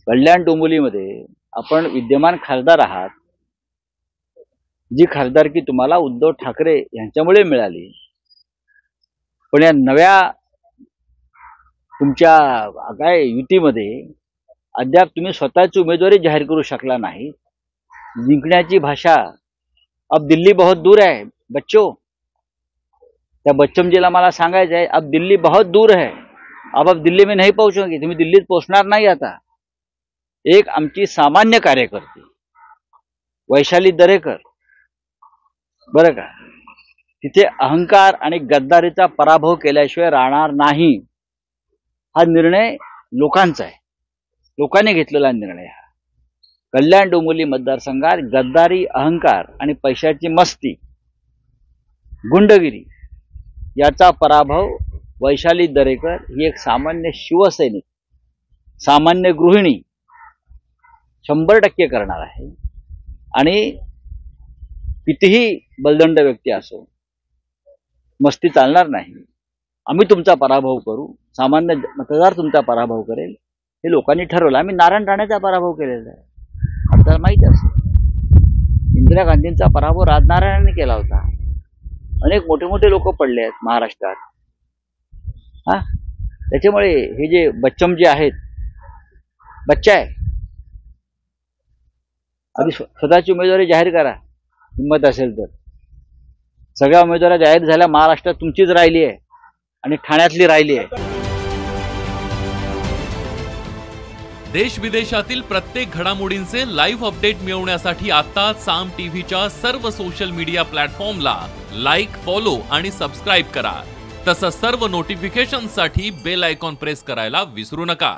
कल्याण डोंबिवलीमध्ये आपण विद्यमान खासदार आहात. जी खासदारकी तुम्हाला उद्धव ठाकरे यांच्यामुळे मिळाली, पण या नव्या तुमच्या काय युतीमध्ये अद्याप तुम्ही स्वतःची उमेदवारी जाहीर करू शकला नाही. जिंकण्याची भाषा अब दिल्ली बहुत दूर है बच्चों. त्या बच्चमजीला मला सांगायचं आहे, अब दिल्ली बहुत दूर है, अब दिल्ली में नहीं पहुंचोगे. तुम्ही दिल्लीत पोहोचणार नाही. आता एक आमची सामान्य कार्यकर्ती वैशाली दरेकर, बरं का, तिथे अहंकार आणि गद्दारीचा पराभव केल्याशिवाय राहणार नाही. हा निर्णय लोकांचा आहे, लोकांनी घेतलेला निर्णय. हा कल्याण डोंबिवली मतदारसंघात गद्दारी, अहंकार आणि पैशाची मस्ती, गुंडगिरी याचा पराभव वैशाली दरेकर ही एक सामान्य शिवसैनिक, सामान्य गृहिणी 100% करणार आहे. आणि कितीही बलदंड व्यक्ती असो, मस्ती चालणार नाही. आम्ही तुमचा पराभव करू, सामान्य मतदार तुमचा पराभव करेल, हे लोकांनी ठरवलं. आम्ही नारायण राणेचा पराभव केलेला आहे. आपल्याला माहिती असेल, इंदिरा गांधींचा पराभव राजनारायणांनी केला होता. अनेक मोठे मोठे लोक पडले आहेत महाराष्ट्रात. त्याच्यामुळे हे जे बच्चम जे आहेत, बच्चा आहे, आधी स्वतःची उमेदवारी जाहीर करा हिंमत असेल तर. सगळ्या उमेदवारी जाहीर झाल्या महाराष्ट्रात तुमचीच राहिली आहे आणि ठाण्यातली राहिली आहे. देश विदेशातील प्रत्येक घडामोडींचे लाईव्ह अपडेट मिळवण्यासाठी आता साम टीव्हीच्या सर्व सोशल मीडिया प्लॅटफॉर्मला लाईक, फॉलो आणि सबस्क्राईब करा. तसंच सर्व नोटिफिकेशनसाठी बेल आयकॉन प्रेस करायला विसरू नका.